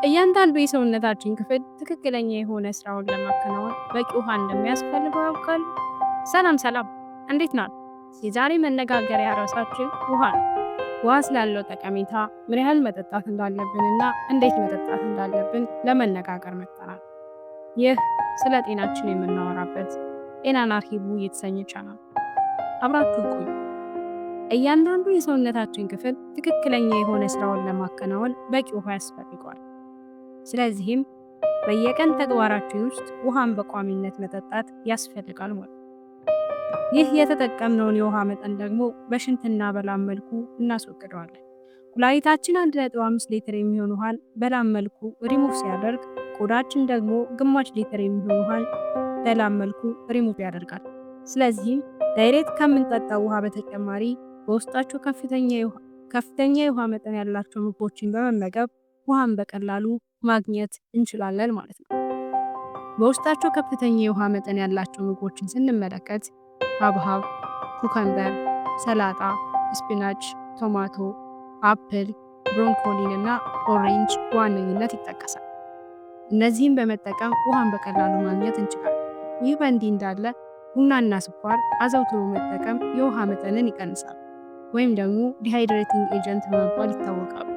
እያንዳንዱ የሰውነታችን ክፍል ትክክለኛ የሆነ ስራውን ለማከናወን በቂ ውሃ እንደሚያስፈልገው ያውቃሉ? ሰላም፣ እንዴት ናችሁ? የዛሬ መነጋገሪያ ርዕሳችን ውሃ ነው። ውሃ ስላለው ጠቀሜታ፣ ምን ያህል መጠጣት እንዳለብንና እንዴት መጠጣት እንዳለብን ለመነጋገር መጥተናል። ይህ ስለ ጤናችን የምናወራበት ጤናን አርሂቡ የተሰኘ ቻናል። አብራችሁ ቆዩ። እያንዳንዱ የሰውነታችን ክፍል ትክክለኛ የሆነ ስራውን ለማከናወን በቂ ውሃ ያስፈልገዋል። ስለዚህም በየቀን ተግባራችን ውስጥ ውሃን በቋሚነት መጠጣት ያስፈልጋል ማለት ነው። ይህ የተጠቀምነውን የውሃ መጠን ደግሞ በሽንትና በላብ መልኩ እናስወግደዋለን። ኩላሊታችን 1.5 ሊትር የሚሆን ውሃን በላብ መልኩ ሪሙቭ ሲያደርግ፣ ቆዳችን ደግሞ ግማሽ ሊትር የሚሆን ውሃን በላብ መልኩ ሪሙቭ ያደርጋል። ስለዚህም ዳይሬክት ከምንጠጣው ውሃ በተጨማሪ በውስጣቸው ከፍተኛ የውሃ መጠን ያላቸው ምግቦችን በመመገብ ውሃን በቀላሉ ማግኘት እንችላለን ማለት ነው። በውስጣቸው ከፍተኛ የውሃ መጠን ያላቸው ምግቦችን ስንመለከት ሐብሐብ፣ ኩከምበር፣ ሰላጣ፣ ስፒናች፣ ቶማቶ፣ አፕል፣ ብሮንኮሊን እና ኦሬንጅ በዋነኝነት ይጠቀሳል። እነዚህም በመጠቀም ውሃን በቀላሉ ማግኘት እንችላለን። ይህ በእንዲህ እንዳለ ቡናና ስኳር አዘውትሮ መጠቀም የውሃ መጠንን ይቀንሳል ወይም ደግሞ ዲሃይድሬቲንግ ኤጀንት በመባል ይታወቃሉ።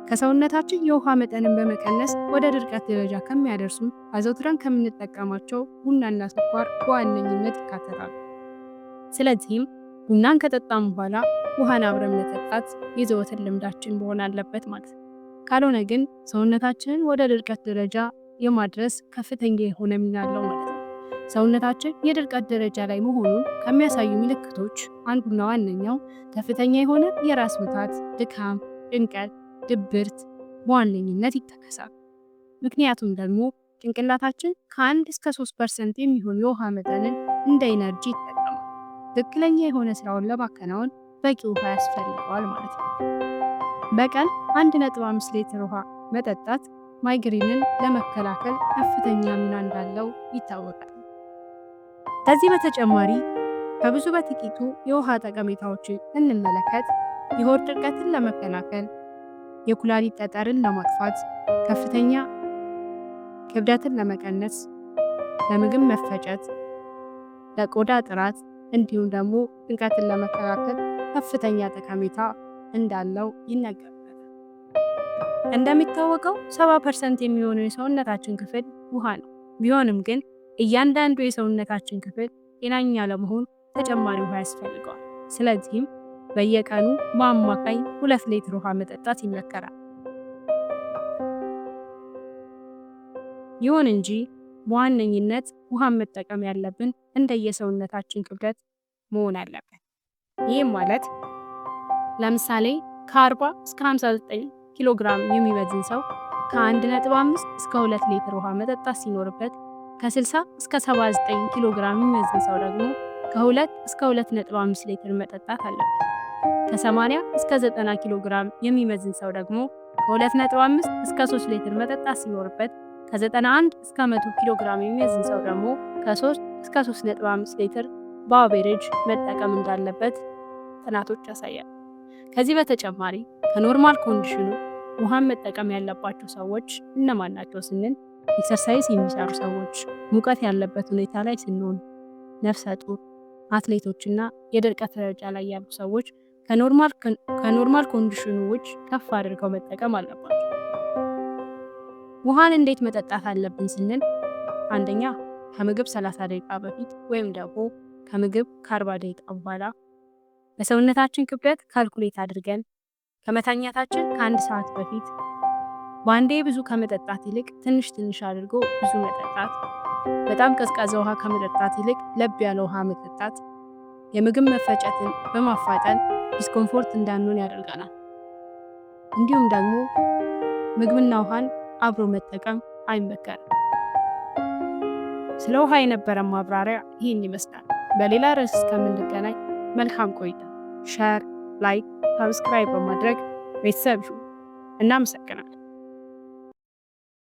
ከሰውነታችን የውሃ መጠንን በመቀነስ ወደ ድርቀት ደረጃ ከሚያደርሱ አዘውትረን ከምንጠቀማቸው ቡናና ስኳር በዋነኝነት ይካተታሉ። ስለዚህም ቡናን ከጠጣም በኋላ ውሃን አብረን መጠጣት የዘወትር ልምዳችን መሆን አለበት ማለት ነው። ካልሆነ ግን ሰውነታችንን ወደ ድርቀት ደረጃ የማድረስ ከፍተኛ የሆነ ሚና አለው ማለት ነው። ሰውነታችን የድርቀት ደረጃ ላይ መሆኑን ከሚያሳዩ ምልክቶች አንዱና ዋነኛው ከፍተኛ የሆነ የራስ ምታት፣ ድካም፣ ጭንቀት፣ ድብርት በዋነኝነት ይጠቀሳል። ምክንያቱም ደግሞ ጭንቅላታችን ከ1 እስከ 3% የሚሆን የውሃ መጠንን እንደ ኢነርጂ ይጠቀማል። ትክክለኛ የሆነ ስራውን ለማከናወን በቂ ውሃ ያስፈልገዋል ማለት ነው። በቀን 1.5 ሊትር ውሃ መጠጣት ማይግሪንን ለመከላከል ከፍተኛ ሚና እንዳለው ይታወቃል። ከዚህ በተጨማሪ ከብዙ በጥቂቱ የውሃ ጠቀሜታዎችን እንመለከት። የሆድ ድርቀትን ለመከላከል፣ የኩላሊት ጠጠርን ለማጥፋት፣ ከፍተኛ ክብደትን ለመቀነስ፣ ለምግብ መፈጨት፣ ለቆዳ ጥራት እንዲሁም ደግሞ ጭንቀትን ለመከላከል ከፍተኛ ጠቀሜታ እንዳለው ይነገራል። እንደሚታወቀው 70% የሚሆነው የሰውነታችን ክፍል ውሃ ነው። ቢሆንም ግን እያንዳንዱ የሰውነታችን ክፍል ጤናኛ ለመሆን ተጨማሪ ውሃ ያስፈልገዋል። ስለዚህም በየቀኑ በአማካኝ 2 ሊትር ውሃ መጠጣት ይመከራል። ይሁን እንጂ በዋነኝነት ውሃን መጠቀም ያለብን እንደየሰውነታችን ክብደት መሆን አለበት። ይህም ማለት ለምሳሌ ከ40 እስከ 59 ኪሎ ግራም የሚመዝን ሰው ከ1.5 እስከ 2 ሊትር ውሃ መጠጣት ሲኖርበት፣ ከ60 እስከ 79 ኪሎ ግራም የሚመዝን ሰው ደግሞ ከ2 እስከ 2.5 ሊትር መጠጣት አለበት። ከ80 እስከ 90 ኪሎ ግራም የሚመዝን ሰው ደግሞ ከ2.5 እስከ 3 ሊትር መጠጣት ሲኖርበት፣ ከ91 እስከ 100 ኪሎ ግራም የሚመዝን ሰው ደግሞ ከ3 እስከ 3.5 ሊትር በአቬሬጅ መጠቀም እንዳለበት ጥናቶች ያሳያሉ። ከዚህ በተጨማሪ ከኖርማል ኮንዲሽኑ ውሃን መጠቀም ያለባቸው ሰዎች እነማን ናቸው ስንል ኤክሰርሳይዝ የሚሰሩ ሰዎች፣ ሙቀት ያለበት ሁኔታ ላይ ስንሆን፣ ነፍሰ ጡር፣ አትሌቶችና የድርቀት ደረጃ ላይ ያሉ ሰዎች ከኖርማል ኮንዲሽኑ ውጭ ከፍ አድርገው መጠቀም አለባቸው። ውሃን እንዴት መጠጣት አለብን ስንል አንደኛ ከምግብ 30 ደቂቃ በፊት ወይም ደግሞ ከምግብ ከ40 ደቂቃ በኋላ በሰውነታችን ክብደት ካልኩሌት አድርገን ከመተኛታችን ከ1 ሰዓት በፊት በአንዴ ብዙ ከመጠጣት ይልቅ ትንሽ አድርጎ ብዙ መጠጣት፣ በጣም ቀዝቃዛ ውሃ ከመጠጣት ይልቅ ለብ ያለ ውሃ መጠጣት የምግብ መፈጨትን በማፋጠን ዲስኮምፎርት እንዳንሆን ያደርገናል። እንዲሁም ደግሞ ምግብና ውሃን አብሮ መጠቀም አይመከርም። ስለ ውሃ የነበረን ማብራሪያ ይህን ይመስላል። በሌላ ርዕስ እስከምንገናኝ መልካም ቆይታ። ሼር፣ ላይክ፣ ሰብስክራይብ በማድረግ ቤተሰብ እናመሰግናለን።